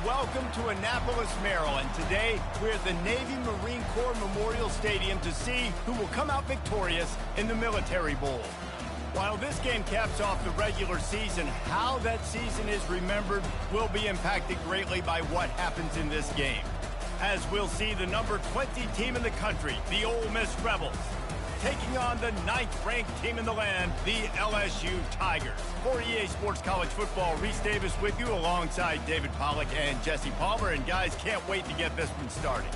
welcome to Annapolis, Maryland. Today, we're at the Navy Marine Corps Memorial Stadium to see who will come out victorious in the Military Bowl. While this game caps off the regular season, how that season is remembered will be impacted greatly by what happens in this game. As we'll see the number 20 team in the country, the Ole Miss Rebels, taking on the 9th-ranked team in the land, the LSU Tigers. For EA Sports College Football, Reese Davis with you alongside David Pollack and Jesse Palmer. And guys, can't wait to get this one started.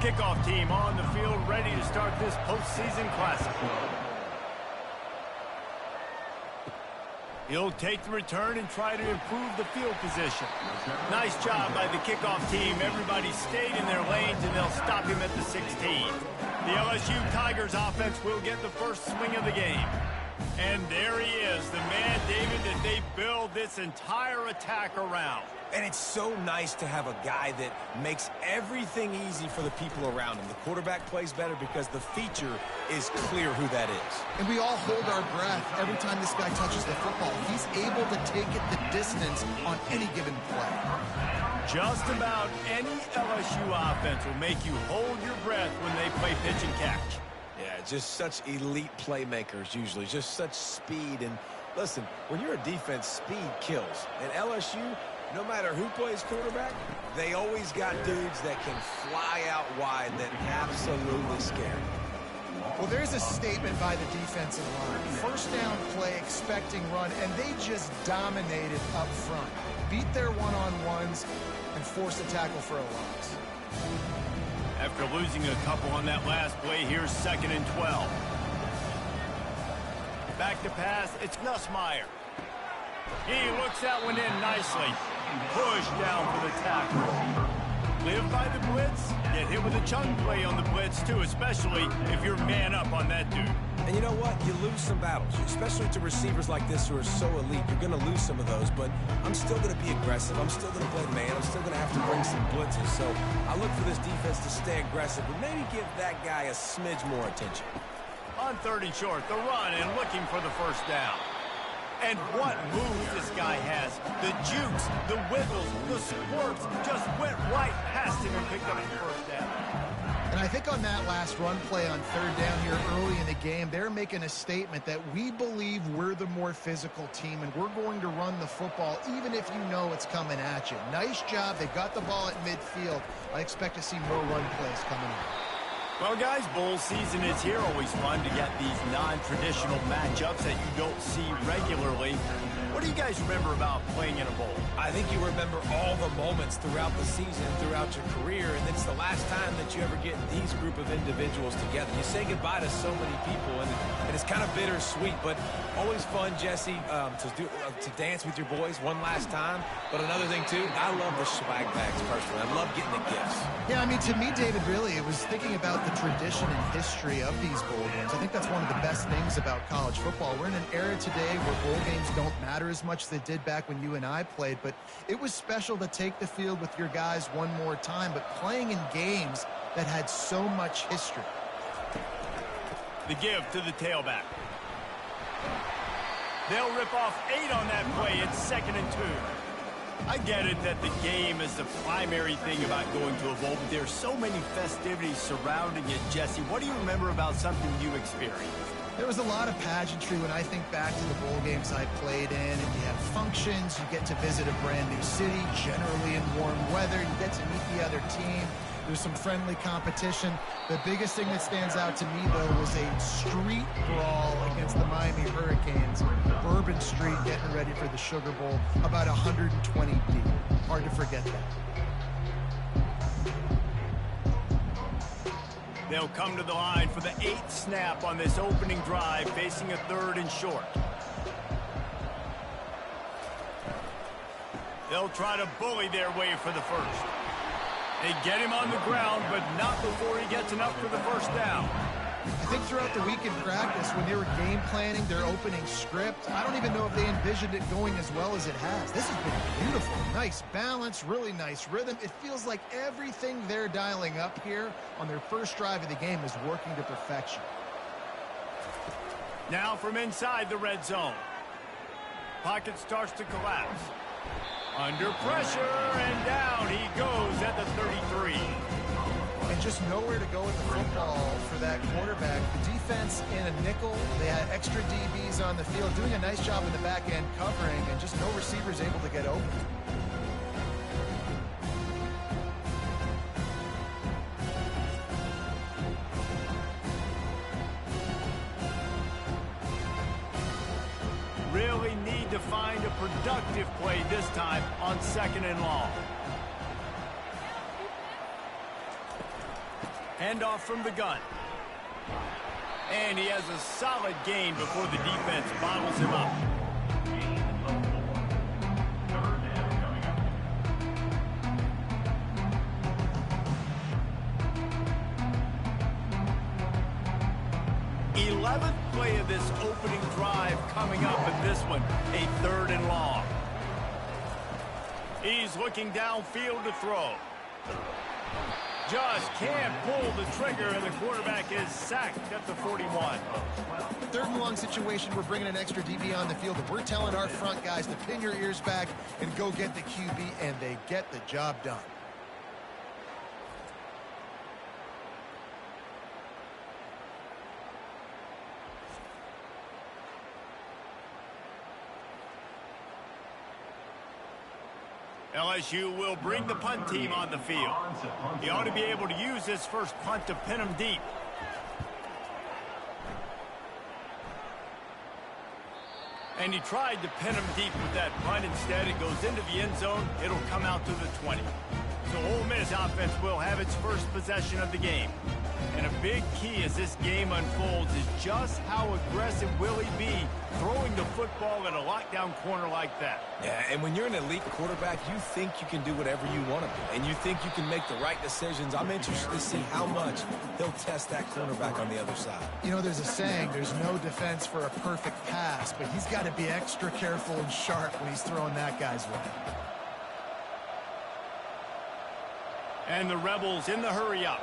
Kickoff team on the field, ready to start this postseason classic. He'll take the return and try to improve the field position. Nice job by the kickoff team. Everybody stayed in their lanes, and they'll stop him at the 16. The LSU Tigers offense will get the first swing of the game. And there he is, the man, David, that they build this entire attack around. And it's so nice to have a guy that makes everything easy for the people around him. The quarterback plays better because the feature is clear who that is. And we all hold our breath every time this guy touches the football. He's able to take it the distance on any given play. Just about any LSU offense will make you hold your breath when they play pitch and catch. Yeah, just such elite playmakers usually, just such speed. And listen, when you're a defense, speed kills. And LSU, no matter who plays quarterback, they always got dudes that can fly out wide that absolutely scare. Well, there's a statement by the defensive line. First down play, expecting run, and they just dominated up front. Beat their one-on-ones and forced a tackle for a loss. After losing a couple on that last play, here's 2nd and 12. Back to pass, it's Nussmeier. He looks that one in nicely. Push down for the tackle. Live by the blitz, get hit with a chunk play on the blitz too, especially if you're man up on that dude. And you know what? You lose some battles, especially to receivers like this who are so elite. You're going to lose some of those, but I'm still going to be aggressive. I'm still going to play man. I'm still going to have to bring some blitzes. So I look for this defense to stay aggressive, but maybe give that guy a smidge more attention. On 3rd and short, the run and looking for the first down. And what moves this guy has. The jukes, the wiggles, the squirts just went right past him and picked up the first down. And I think on that last run play on 3rd down here early in the game, they're making a statement that we believe we're the more physical team and we're going to run the football even if you know it's coming at you. Nice job. They got the ball at midfield. I expect to see more run plays coming up. Well, guys, bowl season is here. Always fun to get these non-traditional matchups that you don't see regularly. What do you guys remember about playing in a bowl? I think you remember all the moments throughout the season, throughout your career, and it's the last time that you ever get these group of individuals together. You say goodbye to so many people, and it's kind of bittersweet, but always fun, Jesse, to dance with your boys one last time. But another thing, too, I love the swag bags personally. I love getting the gifts. Yeah, I mean, to me, David, really, it was thinking about the tradition and history of these bowl games. I think that's one of the best things about college football. We're in an era today where bowl games don't matter as much as they did back when you and I played, but it was special to take the field with your guys one more time, but playing in games that had so much history. The give to the tailback. They'll rip off 8 on that play. It's 2nd and 2. I get it that the game is the primary thing about going to a bowl, but there's so many festivities surrounding it. Jesse, what do you remember about something you experienced? There was a lot of pageantry when I think back to the bowl games I played in, and you have functions, you get to visit a brand new city, generally in warm weather, you get to meet the other team, there's some friendly competition. The biggest thing that stands out to me, though, was a street brawl against the Miami Hurricanes. Bourbon Street getting ready for the Sugar Bowl, about 120 deep. Hard to forget that. They'll come to the line for the 8th snap on this opening drive, facing a 3rd and short. They'll try to bully their way for the first. They get him on the ground, but not before he gets enough for the first down. I think throughout the week in practice, when they were game planning their opening script, I don't even know if they envisioned it going as well as it has. This has been beautiful. Nice balance, really nice rhythm. It feels like everything they're dialing up here on their first drive of the game is working to perfection. Now from inside the red zone. Pocket starts to collapse. Under pressure, and down he goes at the 33. And just nowhere to go with the football for that quarterback. The defense in a nickel, they had extra DBs on the field, doing a nice job in the back end covering, and just no receivers able to get open. Really need to find a productive play this time on 2nd and long. Handoff from the gun. And he has a solid gain before the defense bottles him up. 11th play of this opening drive coming up, and this one a 3rd and long. He's looking downfield to throw. Just can't pull the trigger, and the quarterback is sacked at the 41. 3rd and long situation, we're bringing an extra DB on the field, and we're telling our front guys to pin your ears back and go get the QB, and they get the job done. LSU will bring the punt team on the field. He ought to be able to use this first punt to pin him deep. And he tried to pin him deep with that punt. Instead, it goes into the end zone. It'll come out to the 20. So Ole Miss offense will have its first possession of the game. And a big key as this game unfolds is just how aggressive will he be throwing the football at a lockdown corner like that. Yeah, and when you're an elite quarterback, you think you can do whatever you want to do, and you think you can make the right decisions. I'm interested to see how much he'll test that cornerback on the other side. You know, there's a saying, there's no defense for a perfect pass, but he's got to be extra careful and sharp when he's throwing that guy's way. And the Rebels in the hurry-up.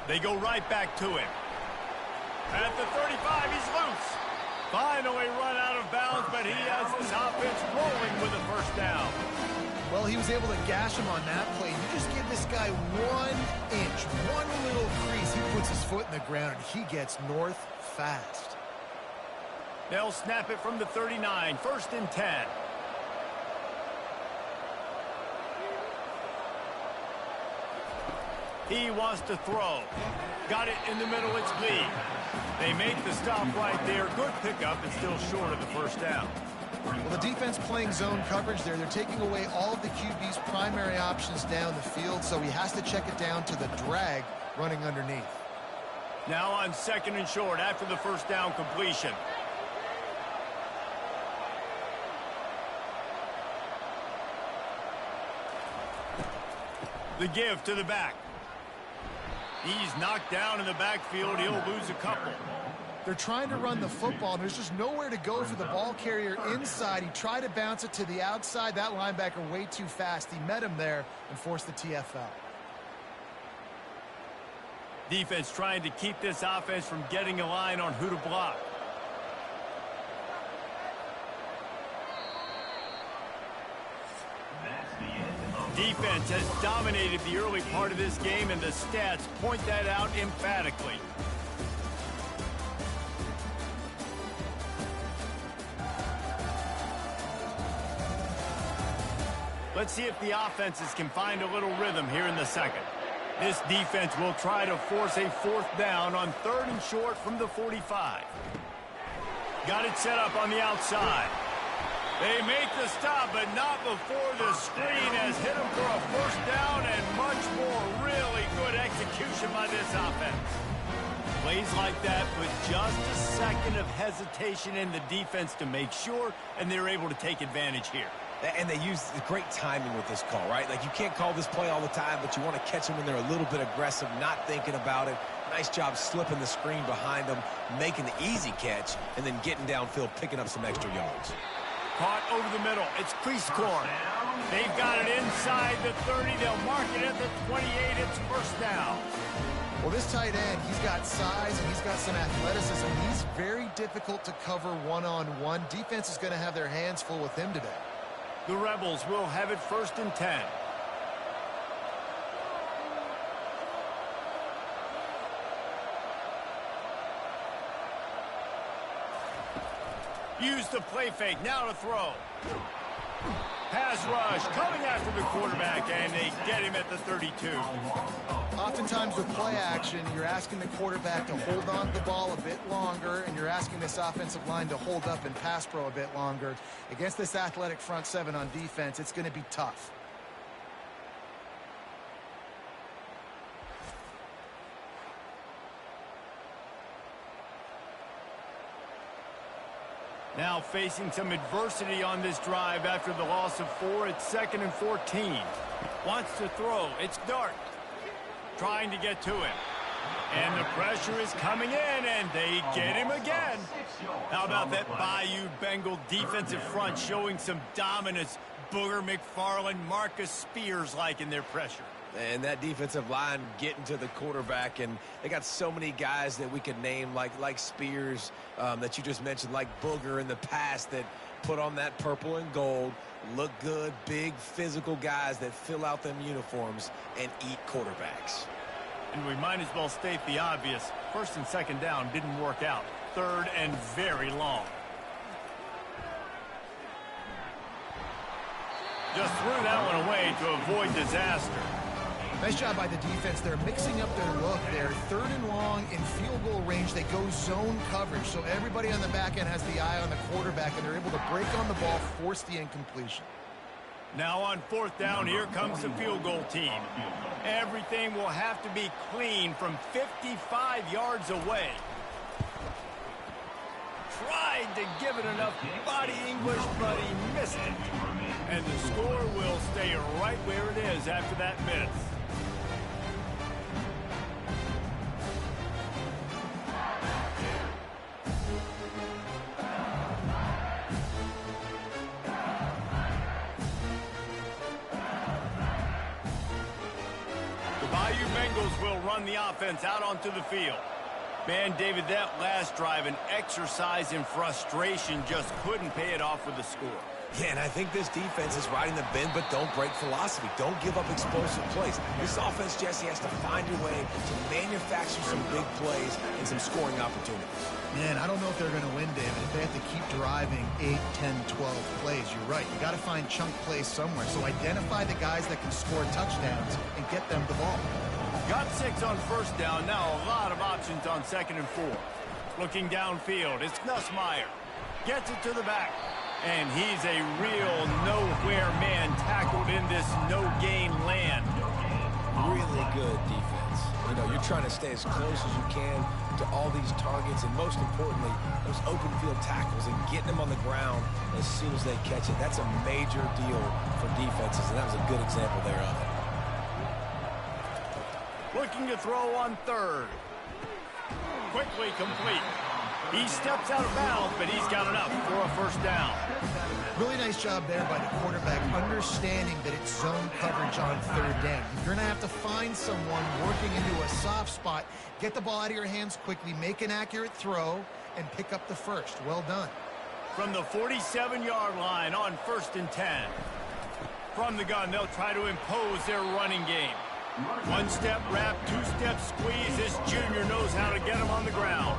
They go right back to him. At the 35, he's loose. Finally run out of bounds, but he has his offense rolling with a first down. Well, he was able to gash him on that play. You just give this guy 1 inch, one little crease. He puts his foot in the ground, and he gets north fast. They'll snap it from the 39, 1st and 10. He wants to throw. Got it in the middle, it's Lee. They make the stop right there. Good pickup, and still short of the first down. Well, the defense playing zone coverage there. They're taking away all of the QB's primary options down the field, so he has to check it down to the drag running underneath. Now on 2nd and short after the first down completion. The give to the back. He's knocked down in the backfield. He'll lose a couple. They're trying to run the football, and there's just nowhere to go for the ball carrier inside. He tried to bounce it to the outside. That linebacker way too fast. He met him there and forced the TFL. Defense trying to keep this offense from getting a line on who to block. Defense has dominated the early part of this game, and the stats point that out emphatically. Let's see if the offenses can find a little rhythm here in the second. This defense will try to force a 4th down on 3rd and short from the 45. Got it set up on the outside. They make the stop, but not before the screen has hit them for a first down, and much more really good execution by this offense. Plays like that put just a second of hesitation in the defense to make sure, and they're able to take advantage here. And they use great timing with this call, right? Like, you can't call this play all the time, but you want to catch them when they're a little bit aggressive, not thinking about it. Nice job slipping the screen behind them, making the easy catch, and then getting downfield, picking up some extra yards. Caught over the middle. It's crease corn. They've got it inside the 30. They'll mark it at the 28. It's first down. Well, this tight end, he's got size and he's got some athleticism. He's very difficult to cover one-on-one. Defense is going to have their hands full with him today. The Rebels will have it 1st and 10. Use the play fake. Now to throw. Pass rush coming after the quarterback, and they get him at the 32. Oftentimes with play action, you're asking the quarterback to hold on to the ball a bit longer, and you're asking this offensive line to hold up and pass pro a bit longer. Against this athletic front seven on defense, it's going to be tough. Now facing some adversity on this drive after the loss of 4. It's 2nd and 14. Wants to throw. It's Dart. Trying to get to him. And the pressure is coming in, and they get him again. How about that Bayou Bengal defensive front showing some dominance? Booger McFarland, Marcus Spears-like in their pressure. And that defensive line getting to the quarterback, and they got so many guys that we could name, like Spears, that you just mentioned, like Booger in the past, that put on that purple and gold, look good, big physical guys that fill out them uniforms and eat quarterbacks. And we might as well state the obvious. 1st and 2nd down didn't work out. 3rd and very long. Just threw that one away to avoid disaster. Nice job by the defense. They're mixing up their look. They're 3rd and long in field goal range. They go zone coverage, so everybody on the back end has the eye on the quarterback, and they're able to break on the ball, force the incompletion. Now on 4th down, here comes the field goal team. Everything will have to be clean from 55 yards away. Tried to give it enough body English, but he missed it. And the score will stay right where it is after that miss. The Bayou Bengals will run the offense out onto the field. Man, David, that last drive, an exercise in frustration, just couldn't pay it off with a score. Yeah, and I think this defense is riding the bend, but don't break philosophy. Don't give up explosive plays. This offense, Jesse, has to find a way to manufacture some big plays and some scoring opportunities. Man, I don't know if they're going to win, David, if they have to keep driving 8, 10, 12 plays. You're right. You got to find chunk plays somewhere. So identify the guys that can score touchdowns and get them the ball. Got 6 on 1st down. Now a lot of options on 2nd and 4. Looking downfield, it's Nussmeier. Gets it to the back. And he's a real nowhere man tackled in this no-gain land. Really good defense. You know, you're trying to stay as close as you can to all these targets, and most importantly, those open field tackles and getting them on the ground as soon as they catch it. That's a major deal for defenses, and that was a good example there of it. Looking to throw on 3rd. Quickly complete. He steps out of bounds, but he's got enough for a 1st down. Really nice job there by the quarterback, understanding that it's zone coverage on 3rd down. You're going to have to find someone working into a soft spot, get the ball out of your hands quickly, make an accurate throw, and pick up the 1st. Well done. From the 47-yard line on 1st and 10. From the gun, they'll try to impose their running game. 1-step wrap, 2-step squeeze. This junior knows how to get him on the ground.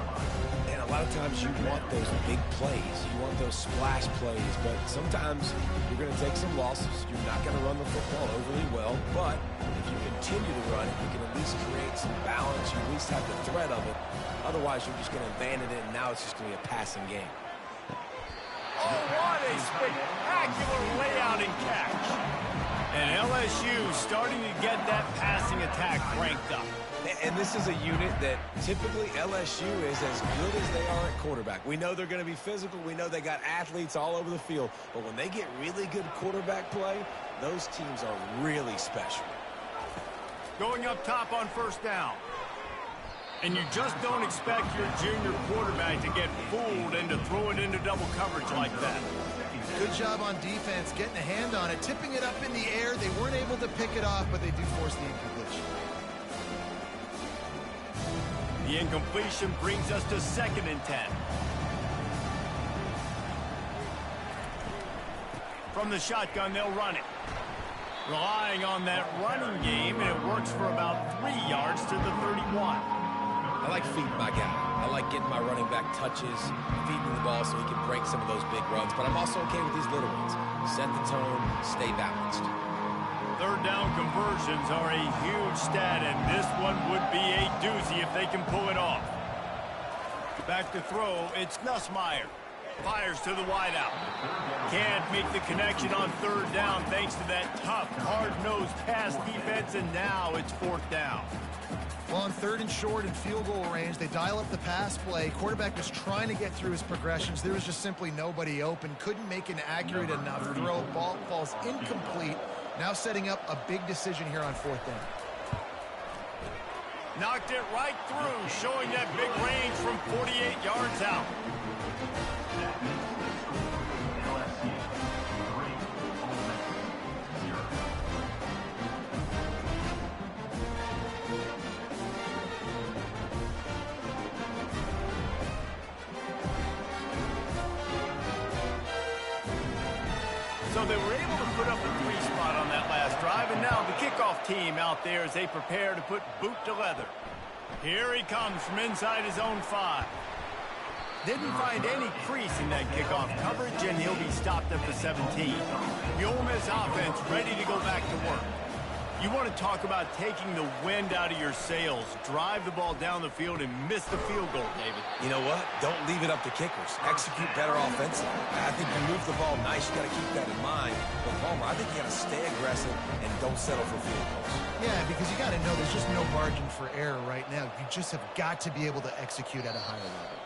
And a lot of times you want those big plays. You want those splash plays. But sometimes you're going to take some losses. You're not going to run the football overly well. But if you continue to run it, you can at least create some balance. You at least have the threat of it. Otherwise, you're just going to abandon it, and now it's just going to be a passing game. Oh, what a spectacular layout and catch. And LSU starting to get that passing attack cranked up. And this is a unit that typically LSU is as good as they are at quarterback. We know they're going to be physical. We know they got athletes all over the field. But when they get really good quarterback play, those teams are really special. Going up top on first down. And you just don't expect your junior quarterback to get fooled and to throw it into double coverage like that. Good job on defense getting a hand on it, tipping it up in the air. They weren't able to pick it off, but they do force the incompletion. The incompletion brings us to 2nd and 10. From the shotgun, they'll run it. Relying on that running game, and it works for about 3 yards to the 31. I like feeding my guy. I like getting my running back touches, feeding the ball so he can break some of those big runs. But I'm also okay with these little ones. Set the tone, stay balanced. 3rd down conversions are a huge stat, and this one would be a doozy if they can pull it off. Back to throw, it's Nussmeier. Fires to the wideout. Can't make the connection on 3rd down thanks to that tough, hard-nosed pass defense, and now it's 4th down. Well, on 3rd and short and field goal range, they dial up the pass play. Quarterback was trying to get through his progressions. There was just simply nobody open. Couldn't make an accurate enough throw. Ball falls incomplete. Now setting up a big decision here on 4th down. Knocked it right through, showing that big range from 48 yards out. So they were able to put up a 3 spot on that last drive, and now the kickoff team out there as they prepare to put boot to leather. Here he comes from inside his own 5. Didn't find any crease in that kickoff coverage, and he'll be stopped at the 17. The Ole Miss offense ready to go back to work. You want to talk about taking the wind out of your sails. Drive the ball down the field and miss the field goal, David. You know what? Don't leave it up to kickers. Execute better offensively. I think you move the ball nice. You got to keep that in mind. But, Palmer, I think you got to stay aggressive and don't settle for field goals. Yeah, because you got to know there's just no margin for error right now. You just have got to be able to execute at a higher level.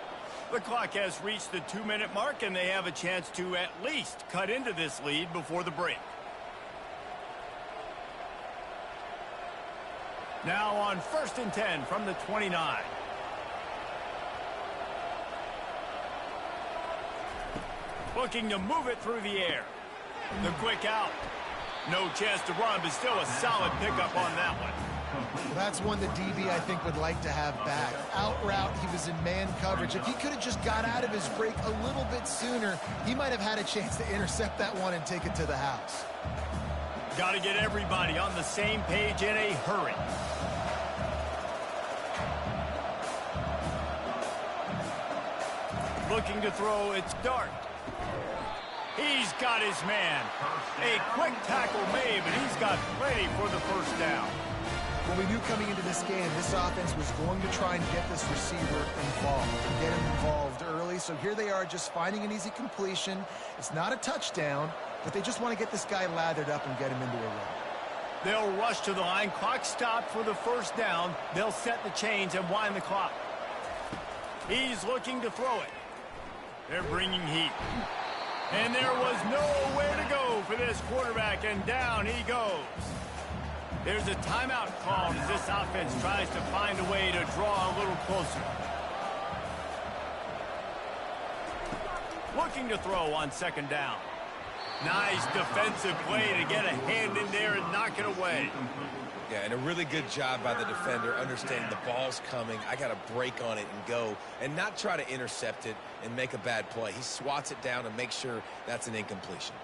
The clock has reached the 2-minute mark, and they have a chance to at least cut into this lead before the break. Now on 1st and 10 from the 29. Looking to move it through the air. The quick out. No chance to run, but still a solid pickup on that one. Well, that's one the DB, I think, would like to have back. Out route, he was in man coverage. If he could have just got out of his break a little bit sooner, he might have had a chance to intercept that one and take it to the house. Got to get everybody on the same page in a hurry. Looking to throw, it's Dart. He's got his man. A quick tackle made, but he's got plenty for the 1st down. Well, we knew coming into this game, this offense was going to try and get this receiver involved and get him involved early. So here they are just finding an easy completion. It's not a touchdown, but they just want to get this guy lathered up and get him into a run. They'll rush to the line. Clock stopped for the 1st down. They'll set the chains and wind the clock. He's looking to throw it. They're bringing heat. And there was nowhere to go for this quarterback, and down he goes. There's a timeout called as this offense tries to find a way to draw a little closer. Looking to throw on 2nd down. Nice defensive play to get a hand in there and knock it away. Yeah, and a really good job by the defender, understanding the ball's coming. I got to break on it and go, and not try to intercept it and make a bad play. He swats it down and makes sure that's an incompletion.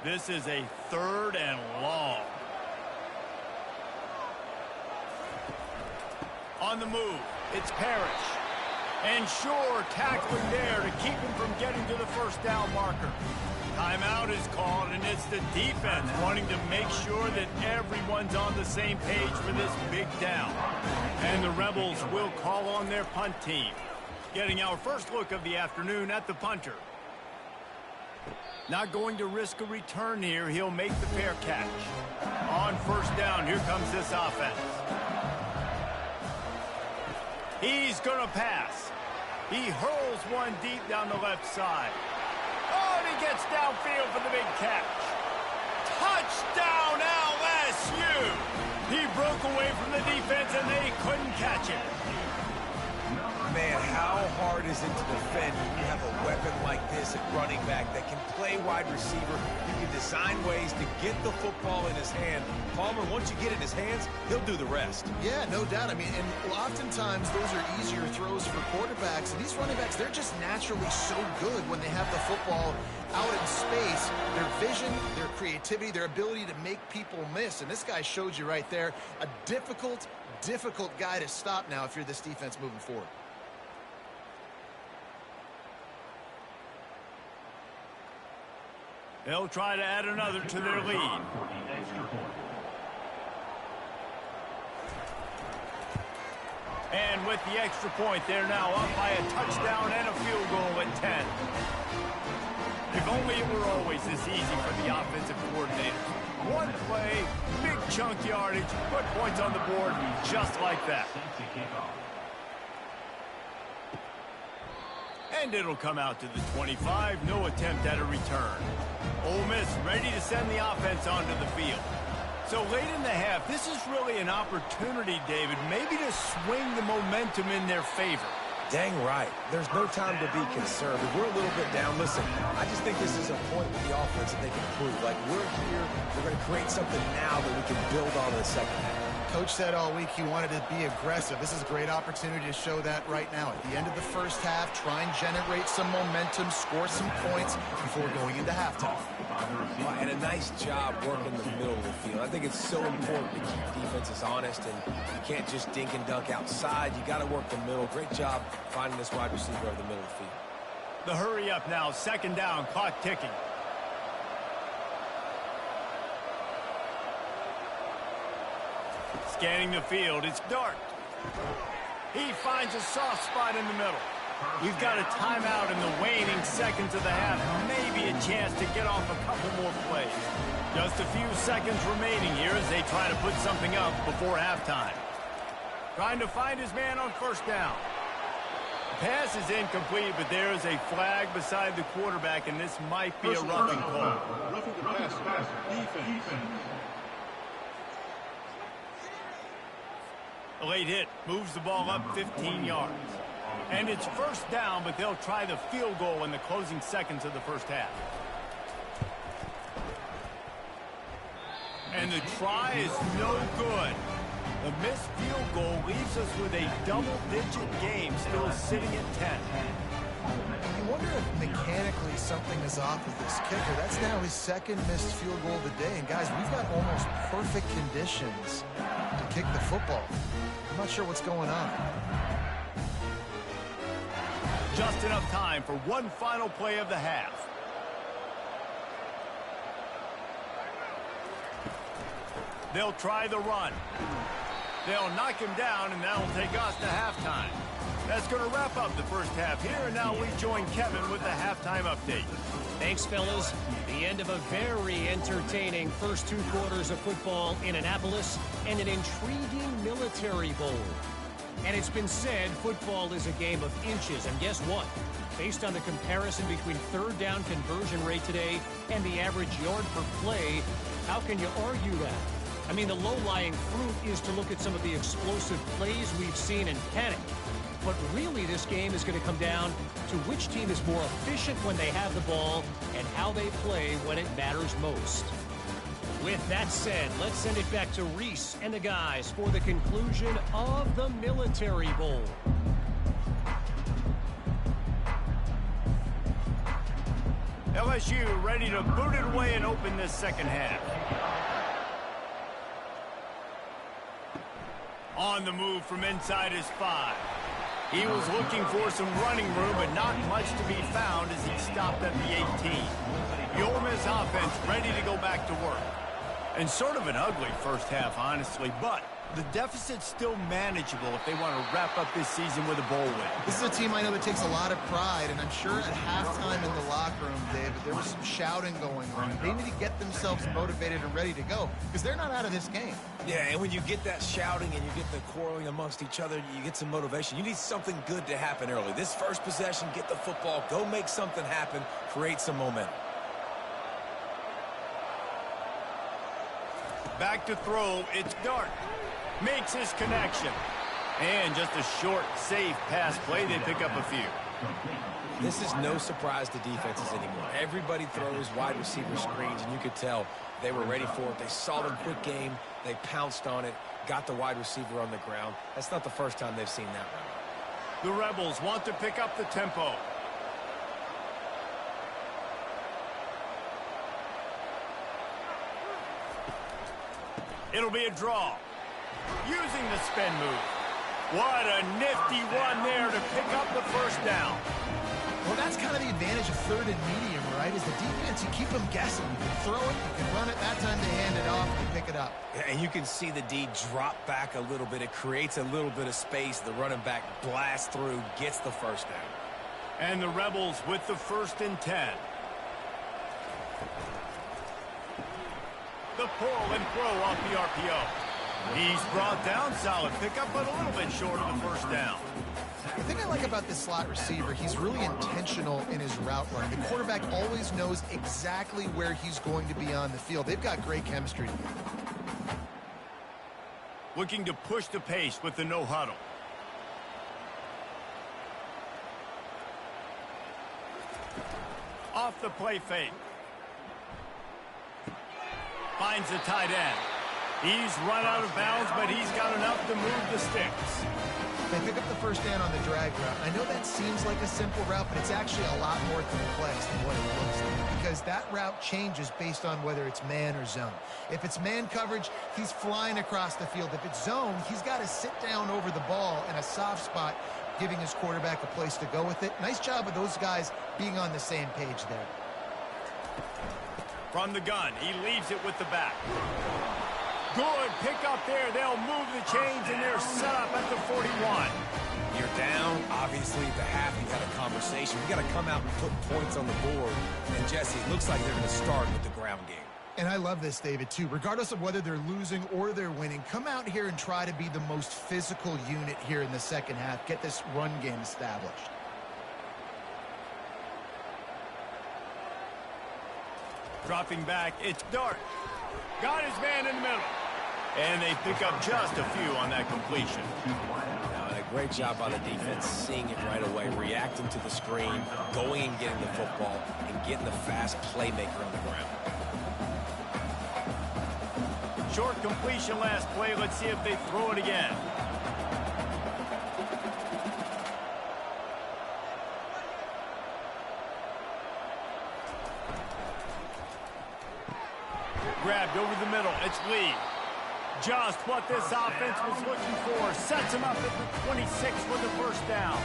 This is a 3rd and long. On the move, it's Parrish. And Shore tackling there to keep him from getting to the 1st down marker. Timeout is called, and it's the defense wanting to make sure that everyone's on the same page for this big down. And the Rebels will call on their punt team. Getting our first look of the afternoon at the punter. Not going to risk a return here. He'll make the fair catch. On 1st down, here comes this offense. He's going to pass. He hurls one deep down the left side. Oh, and he gets downfield for the big catch. Touchdown, LSU! He broke away from the defense, and they couldn't catch him. Man, how hard is it to defend when you have a weapon like this at running back that can play wide receiver? You can design ways to get the football in his hand. Palmer, once you get it in his hands, he'll do the rest. Yeah, no doubt. I mean, and oftentimes those are easier throws for quarterbacks. And these running backs, they're just naturally so good when they have the football out in space. Their vision, their creativity, their ability to make people miss. And this guy showed you right there, a difficult guy to stop now if you're this defense moving forward. They'll try to add another to their lead. And with the extra point, they're now up by a touchdown and a field goal at 10. If only it were always this easy for the offensive coordinators. One play, big chunk yardage, put points on the board, just like that. And it'll come out to the 25, no attempt at a return. Ole Miss ready to send the offense onto the field. So late in the half, this is really an opportunity, David, maybe to swing the momentum in their favor. Dang right. There's no time to be concerned. If we're a little bit down, listen, I just think this is a point with the offense that they can prove. Like, we're here, we're going to create something now that we can build on in the second half. Coach said all week he wanted to be aggressive. This is a great opportunity to show that right now. At the end of the first half, try and generate some momentum, score some points before going into halftime. And a nice job working the middle of the field. I think it's so important to keep defenses honest, and you can't just dink and dunk outside. You got to work the middle. Great job finding this wide receiver over the middle of the field. The hurry up now, second down, clock ticking. Scanning the field, it's Dart. He finds a soft spot in the middle. We've got a timeout in the waning seconds of the half. Maybe a chance to get off a couple more plays. Just a few seconds remaining here as they try to put something up before halftime. Trying to find his man on first down. The pass is incomplete, but there is a flag beside the quarterback, and this might be a roughing call. Roughing the pass. Defense. A late hit moves the ball up 15 yards. And it's first down, but they'll try the field goal in the closing seconds of the first half. And the try is no good. The missed field goal leaves us with a double-digit game still sitting at 10. You wonder if mechanically something is off with this kicker. That's now his second missed field goal of the day. And guys, we've got almost perfect conditions to kick the football. I'm not sure what's going on. Just enough time for one final play of the half. They'll try the run. They'll knock him down, and that'll take us to halftime. That's going to wrap up the first half here, and now we join Kevin with the halftime update. Thanks, fellas. The end of a very entertaining first two quarters of football in Annapolis and an intriguing Military Bowl. And it's been said football is a game of inches, and guess what? Based on the comparison between third down conversion rate today and the average yard per play, how can you argue that? I mean, the low-lying fruit is to look at some of the explosive plays we've seen and panic. But really, this game is going to come down to which team is more efficient when they have the ball and how they play when it matters most. With that said, let's send it back to Reese and the guys for the conclusion of the Military Bowl. LSU ready to boot it away and open this second half. On the move from inside his 5. He was looking for some running room, but not much to be found as he stopped at the 18. The Ole Miss offense ready to go back to work. And sort of an ugly first half, honestly, but The deficit's still manageable if they want to wrap up this season with a bowl win. This is a team I know that takes a lot of pride, and I'm sure at halftime in the locker room, David, there was some shouting going on. They need to get themselves motivated and ready to go because they're not out of this game. Yeah, and when you get that shouting and you get the quarreling amongst each other, you get some motivation. You need something good to happen early. This first possession, get the football, go make something happen, create some momentum. Back to throw, it's Dart. Makes his connection. And just a short, safe pass play, they pick up a few. This is no surprise to defenses anymore. Everybody throws wide receiver screens, and you could tell they were ready for it. They saw the quick game. They pounced on it, got the wide receiver on the ground. That's not the first time they've seen that one. The Rebels want to pick up the tempo. It'll be a draw. Using the spin move. What a nifty one there to pick up the first down. Well, that's kind of the advantage of third and medium, right? Is the defense, you keep them guessing. You can throw it, you can run it. That time they hand it off and pick it up. And you can see the D drop back a little bit. It creates a little bit of space. The running back blasts through, gets the first down. And the Rebels with the 1st and 10. The pull and throw off the RPO. He's brought down, solid pickup, but a little bit short of the first down. The thing I like about this slot receiver, he's really intentional in his route run. The quarterback always knows exactly where he's going to be on the field. They've got great chemistry. Looking to push the pace with the no huddle. Off the play fake. Finds the tight end. He's run out of bounds, but he's got enough to move the sticks. They pick up the first down on the drag route. I know that seems like a simple route, but it's actually a lot more complex than what it looks like because that route changes based on whether it's man or zone. If it's man coverage, he's flying across the field. If it's zone, he's got to sit down over the ball in a soft spot, giving his quarterback a place to go with it. Nice job of those guys being on the same page there. From the gun, he leaves it with the back. Good pick up there. They'll move the chains, and they're set up at the 41. You're down. Obviously, at the half, you had a conversation. You got to come out and put points on the board. And, Jesse, it looks like they're going to start with the ground game. And I love this, David, too. Regardless of whether they're losing or they're winning, come out here and try to be the most physical unit here in the second half. Get this run game established. Dropping back, it's Dart. Got his man in the middle. And they pick up just a few on that completion. Now, a great job by the defense, seeing it right away, reacting to the screen, going and getting the football, and getting the fast playmaker on the ground. Short completion last play. Let's see if they throw it again. Grabbed over the middle. It's Lee. Just what this offense was looking for. Sets him up at the 26 with the first down.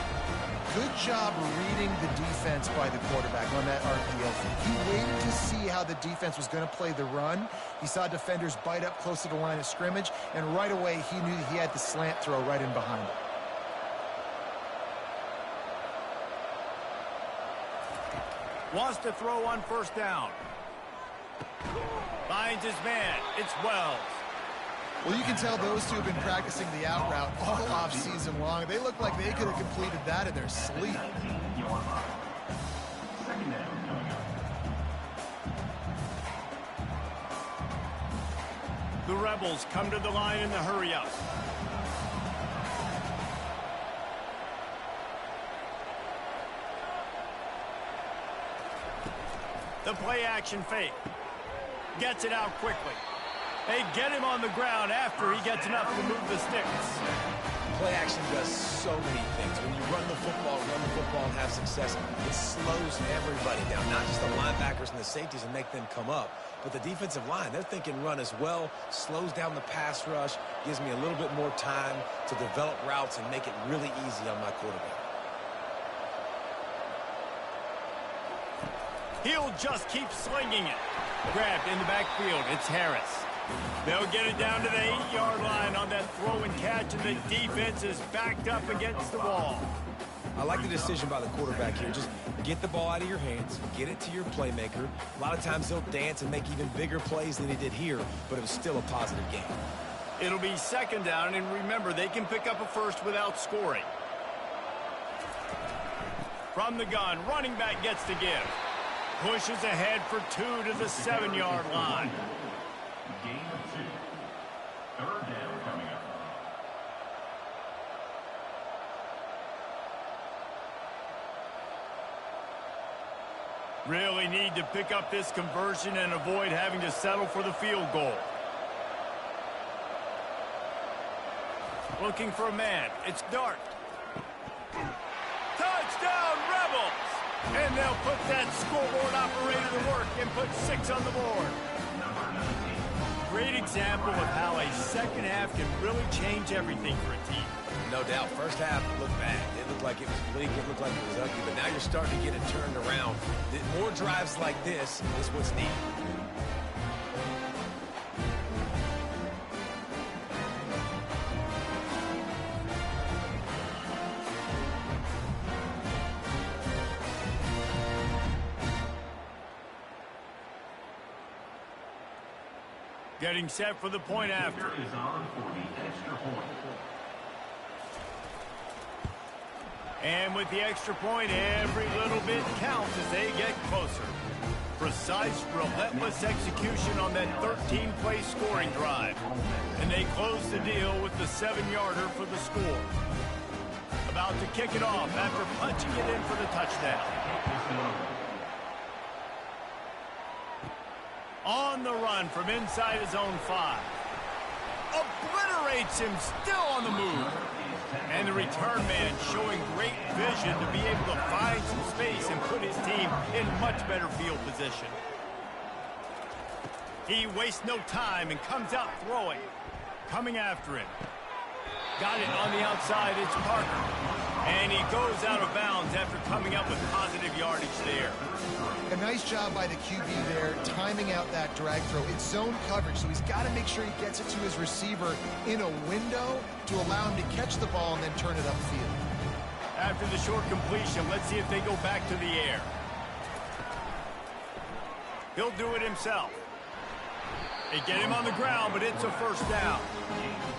Good job reading the defense by the quarterback on that RPO. He waited to see how the defense was going to play the run. He saw defenders bite up close to the line of scrimmage, and right away he knew he had the slant throw right in behind him. Wants to throw on first down. Finds his man. It's Wells. Well, you can tell those two have been practicing the out route all off season long. They look like they could have completed that in their sleep. The Rebels come to the line in the hurry-up. The play-action fake. Gets it out quickly. They get him on the ground after he gets enough to move the sticks. Play action does so many things. When you run the football and have success, it slows everybody down, not just the linebackers and the safeties and make them come up, but the defensive line. They're thinking run as well, slows down the pass rush, gives me a little bit more time to develop routes and make it really easy on my quarterback. He'll just keep slinging it. Grabbed in the backfield. It's Harris. They'll get it down to the 8-yard line on that throw and catch, and the defense is backed up against the wall. I like the decision by the quarterback here. Just get the ball out of your hands, get it to your playmaker. A lot of times he'll dance and make even bigger plays than he did here, but it was still a positive game. It'll be second down, and remember, they can pick up a first without scoring. From the gun, running back gets the give. Pushes ahead for 2 to the 7-yard line. Gain of 2. Third down coming up. Really need to pick up this conversion and avoid having to settle for the field goal. Looking for a man. It's Dart. Touchdown, Rebels! And they'll put that scoreboard operator to work and put 6 on the board. Great example of how a second half can really change everything for a team. No doubt, first half looked bad. It looked like it was bleak. It looked like it was ugly. But now you're starting to get it turned around. More drives like this is what's needed. Getting set for the point after. Is on for the extra point. And with the extra point, every little bit counts as they get closer. Precise, relentless execution on that 13-play scoring drive. And they close the deal with the 7-yarder for the score. About to kick it off after punching it in for the touchdown. On the run from inside his own 5. Obliterates him, still on the move. And the return man showing great vision to be able to find some space and put his team in much better field position. He wastes no time and comes out throwing. Coming after him. Got it on the outside, it's Parker. And he goes out of bounds after coming up with positive yardage there. A nice job by the QB there, timing out that drag throw. It's zone coverage, so he's got to make sure he gets it to his receiver in a window to allow him to catch the ball and then turn it upfield. After the short completion, let's see if they go back to the air. He'll do it himself. They get him on the ground, but it's a first down.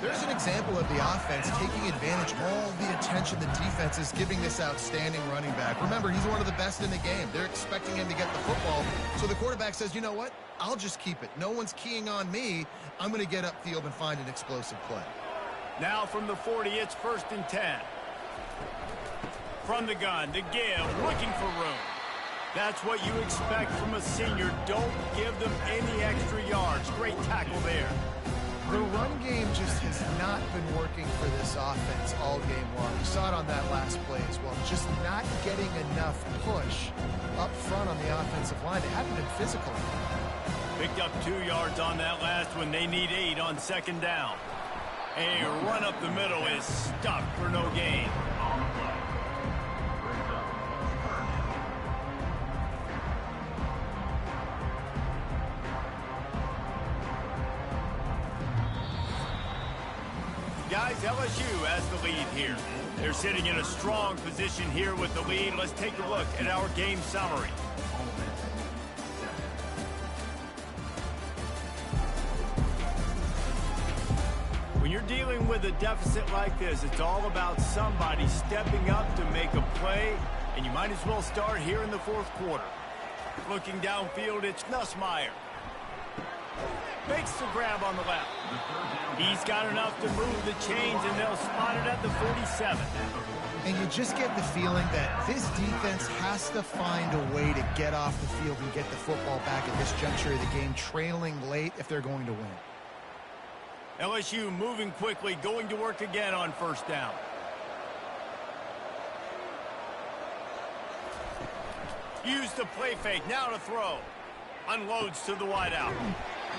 There's an example of the offense taking advantage of all the attention the defense is giving this outstanding running back. Remember, he's one of the best in the game. They're expecting him to get the football. So the quarterback says, you know what? I'll just keep it. No one's keying on me. I'm going to get upfield and find an explosive play. Now from the 40, it's 1st and 10. From the gun, to give, looking for room. That's what you expect from a senior. Don't give them any extra yards. Great tackle there. The run game just has not been working for this offense all game long. We saw it on that last play as well. Just not getting enough push up front on the offensive line. They haven't been physical. Picked up 2 yards on that last one. They need 8 on 2nd down. A run up the middle is stuffed for no gain. Guys, LSU has the lead here. They're sitting in a strong position here with the lead. Let's take a look at our game summary. When you're dealing with a deficit like this, it's all about somebody stepping up to make a play, and you might as well start here in the 4th quarter. Looking downfield, it's Nussmeier. Makes the grab on the left. He's got enough to move the chains, and they'll spot it at the 47. And you just get the feeling that this defense has to find a way to get off the field and get the football back at this juncture of the game, trailing late if they're going to win. LSU moving quickly, going to work again on 1st down. Use the play fake, now to throw. Unloads to the wideout.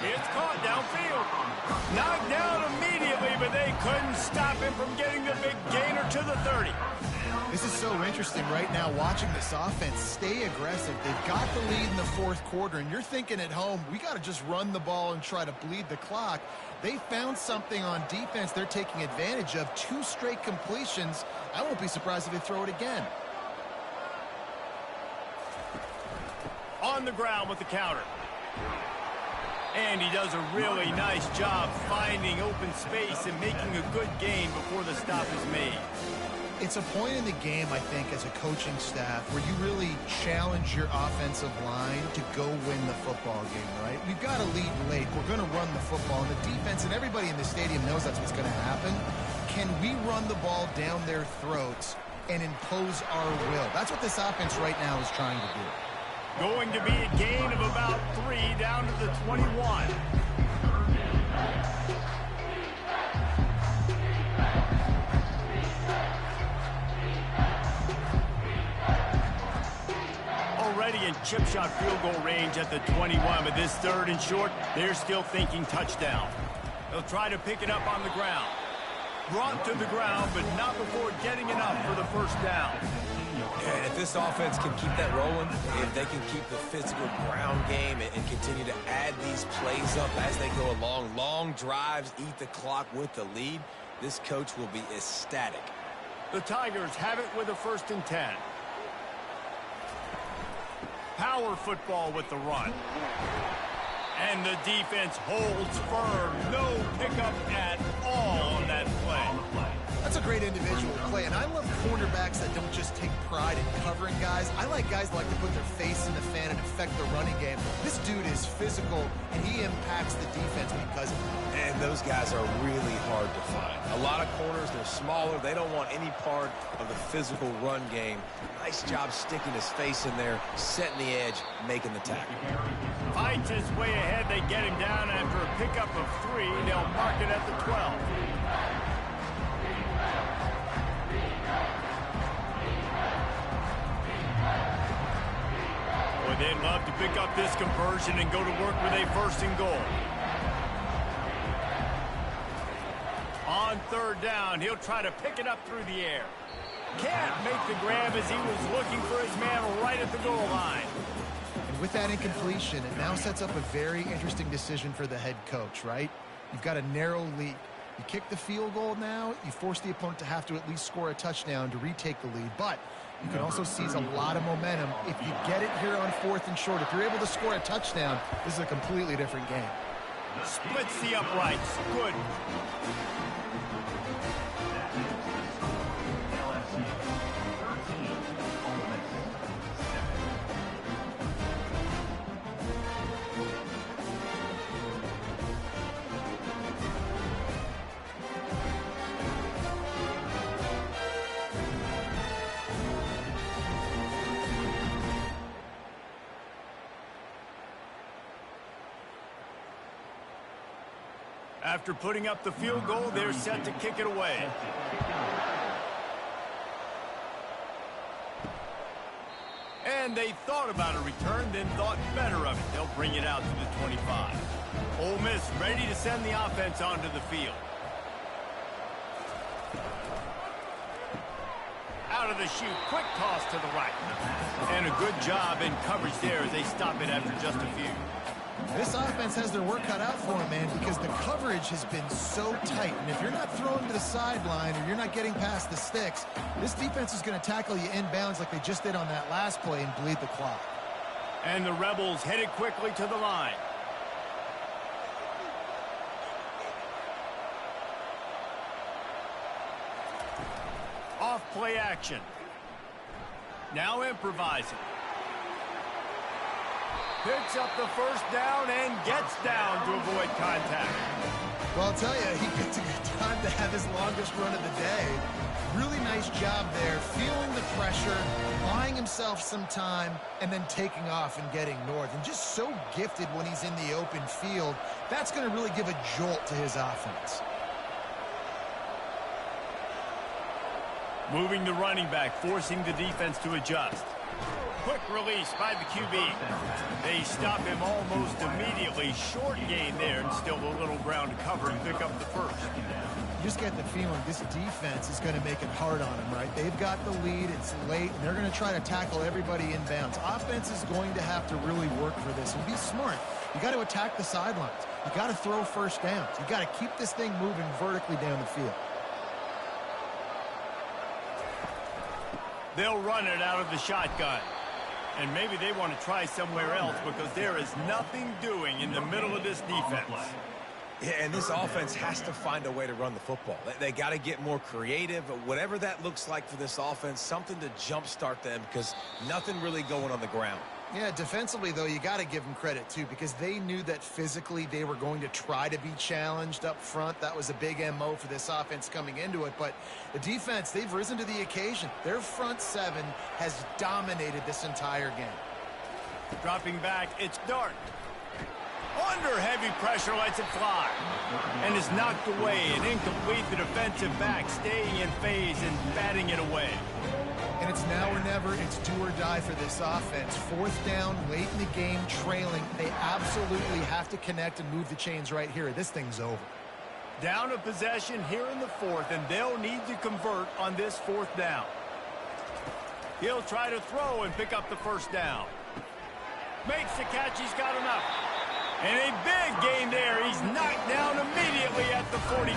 It's caught downfield. Knocked down immediately, but they couldn't stop him from getting the big gainer to the 30. This is so interesting right now, watching this offense stay aggressive. They've got the lead in the fourth quarter, and you're thinking at home, we got to just run the ball and try to bleed the clock. They found something on defense they're taking advantage of. 2 straight completions. I won't be surprised if they throw it again. On the ground with the counter. And he does a really nice job finding open space and making a good gain before the stop is made. It's a point in the game, I think, as a coaching staff where you really challenge your offensive line to go win the football game, right? We've got a lead late. We're going to run the football, and the defense and everybody in the stadium knows that's what's going to happen. Can we run the ball down their throats and impose our will? That's what this offense right now is trying to do. Going to be a gain of about 3 down to the 21. Already in chip shot field goal range at the 21, but this 3rd and short, they're still thinking touchdown. They'll try to pick it up on the ground. Brought to the ground, but not before getting enough for the first down. And if this offense can keep that rolling, if they can keep the physical ground game and continue to add these plays up as they go along, long drives, eat the clock with the lead, this coach will be ecstatic. The Tigers have it with a 1st and 10. Power football with the run. And the defense holds firm. No pickup at all on that play. That's a great individual play, and I love cornerbacks that don't just take pride in covering guys. I like guys that like to put their face in the fan and affect the running game. This dude is physical, and he impacts the defense because of it. And those guys are really hard to find. A lot of corners, they're smaller. They don't want any part of the physical run game. Nice job sticking his face in there, setting the edge, making the tackle. Fights his way ahead. They get him down after a pickup of 3. They'll mark it at the 12. Boy, they'd love to pick up this conversion and go to work with a 1st and goal. On 3rd down, he'll try to pick it up through the air. Can't make the grab as he was looking for his man right at the goal line. And with that incompletion, it now sets up a very interesting decision for the head coach, right? You've got a narrow lead. You kick the field goal now, you force the opponent to have to at least score a touchdown to retake the lead. But you can also seize a lot of momentum if you get it here on 4th and short. If you're able to score a touchdown, this is a completely different game. Splits the uprights. Good. After putting up the field goal, they're set to kick it away. And they thought about a return, then thought better of it. They'll bring it out to the 25. Ole Miss ready to send the offense onto the field. Out of the chute, quick toss to the right. And a good job in coverage there as they stop it after just a few. This offense has their work cut out for them, man, because the coverage has been so tight. And if you're not throwing to the sideline or you're not getting past the sticks, this defense is going to tackle you inbounds like they just did on that last play and bleed the clock. And the Rebels headed quickly to the line. Off play action. Now improvising. Picks up the first down and gets down to avoid contact. Well, I'll tell you, he picked a good time to have his longest run of the day. Really nice job there, feeling the pressure, buying himself some time, and then taking off and getting north. And just so gifted when he's in the open field. That's going to really give a jolt to his offense. Moving the running back, forcing the defense to adjust. Quick release by the QB. They stop him almost immediately. Short gain there, and still a little ground to cover and pick up the first. You just get the feeling this defense is going to make it hard on them, right? They've got the lead. It's late, and they're going to try to tackle everybody inbounds. Offense is going to have to really work for this and be smart. You got to attack the sidelines. You got to throw first downs. You got to keep this thing moving vertically down the field. They'll run it out of the shotgun. And maybe they want to try somewhere else because there is nothing doing in the middle of this defense. Yeah, and this offense has to find a way to run the football. They got to get more creative. Whatever that looks like for this offense, something to jumpstart them because nothing really going on the ground. Yeah, defensively, though, you got to give them credit, too, because they knew that physically they were going to try to be challenged up front. That was a big MO for this offense coming into it. But the defense, they've risen to the occasion. Their front seven has dominated this entire game. Dropping back, it's Dart. Under heavy pressure, lets it fly. And is knocked away and incomplete. The defensive back staying in phase and batting it away. And it's now or never. It's do or die for this offense. Fourth down, late in the game, trailing. They absolutely have to connect and move the chains right here. This thing's over. Down a possession here in the fourth, and they'll need to convert on this fourth down. He'll try to throw and pick up the first down. Makes the catch. He's got enough. And a big gain there. He's knocked down immediately at the 45.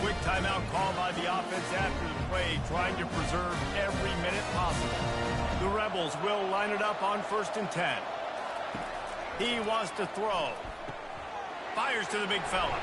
Quick timeout call by the offense after the play, trying to preserve every minute possible. The Rebels will line it up on 1st and 10. He wants to throw. Fires to the big fella.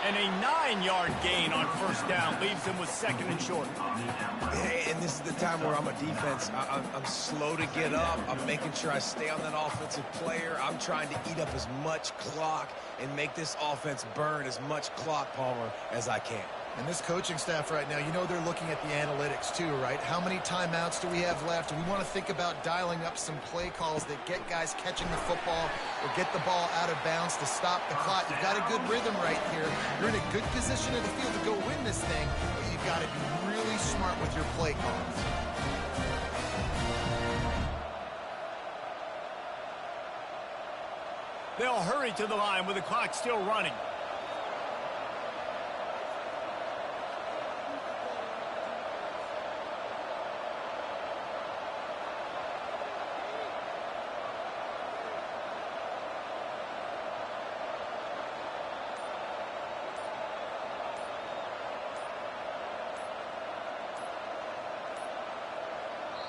And a 9-yard gain on first down leaves him with 2nd and short. And this is the time where I'm a defense. I'm slow to get up. I'm making sure I stay on that offensive player. I'm trying to eat up as much clock and make this offense burn as much clock, Palmer, as I can. And this coaching staff right now, you know they're looking at the analytics too, right? How many timeouts do we have left? We want to think about dialing up some play calls that get guys catching the football or get the ball out of bounds to stop the clock. You've got a good rhythm right here. You're in a good position in the field to go win this thing, but you've got to be really smart with your play calls. They'll hurry to the line with the clock still running.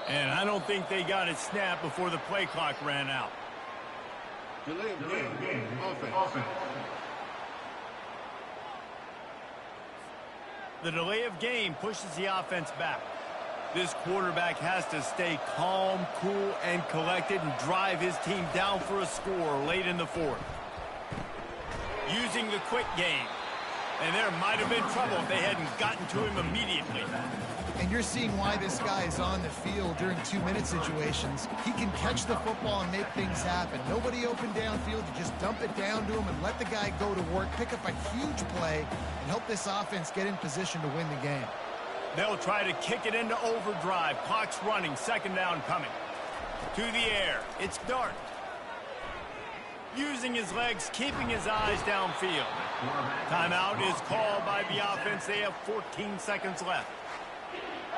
And I don't think they got it snapped before the play clock ran out. Delay of game. Offense. The delay of game pushes the offense back. This quarterback has to stay calm, cool, and collected and drive his team down for a score late in the fourth. Using the quick game. And there might have been trouble if they hadn't gotten to him immediately. And you're seeing why this guy is on the field during 2-minute situations. He can catch the football and make things happen. Nobody open downfield. You just dump it down to him and let the guy go to work, pick up a huge play, and help this offense get in position to win the game. They'll try to kick it into overdrive. Clock's running. 2nd down coming. To the air. It's Dart. Using his legs, keeping his eyes downfield. Timeout is called by the offense. They have 14 seconds left.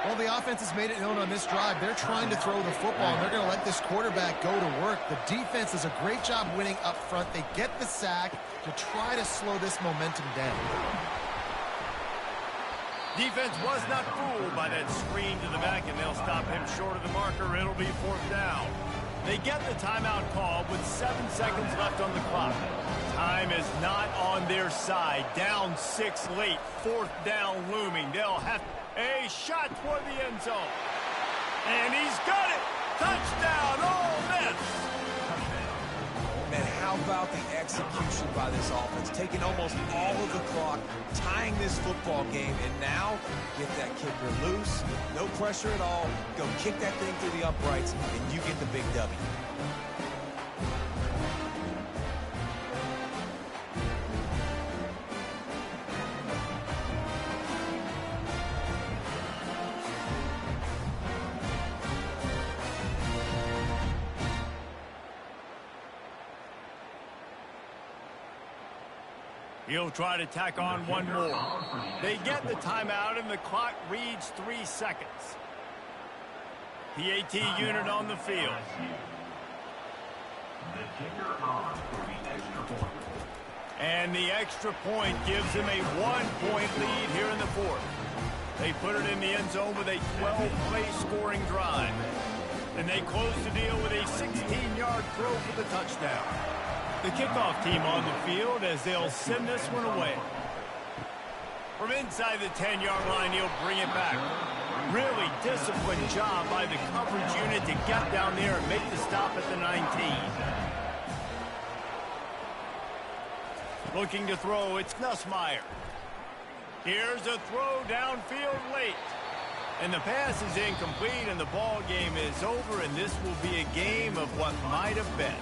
Well, the offense has made it known on this drive. They're trying to throw the football, and they're going to let this quarterback go to work. The defense does a great job winning up front. They get the sack to try to slow this momentum down. Defense was not fooled by that screen to the back, and they'll stop him short of the marker. It'll be 4th down. They get the timeout call with 7 seconds left on the clock. Time is not on their side. Down 6 late. 4th down looming. They'll have a shot toward the end zone. And he's got it. Touchdown, Ole Miss. Man, how about the execution by this offense? Taking almost all of the clock, tying this football game, and now get that kicker loose. No pressure at all. Go kick that thing through the uprights, and you get the big W. He'll try to tack on one more. They get the timeout, and the clock reads 3 seconds. PAT unit on the field. The kicker on for the extra point. And the extra point gives them a 1-point lead here in the fourth. They put it in the end zone with a 12-play scoring drive. And they close the deal with a 16-yard throw for the touchdown. The kickoff team on the field as they'll send this one away. From inside the 10-yard line, he'll bring it back. Really disciplined job by the coverage unit to get down there and make the stop at the 19. Looking to throw, it's Nussmeier. Here's a throw downfield late. And the pass is incomplete, and the ball game is over, and this will be a game of what might have been.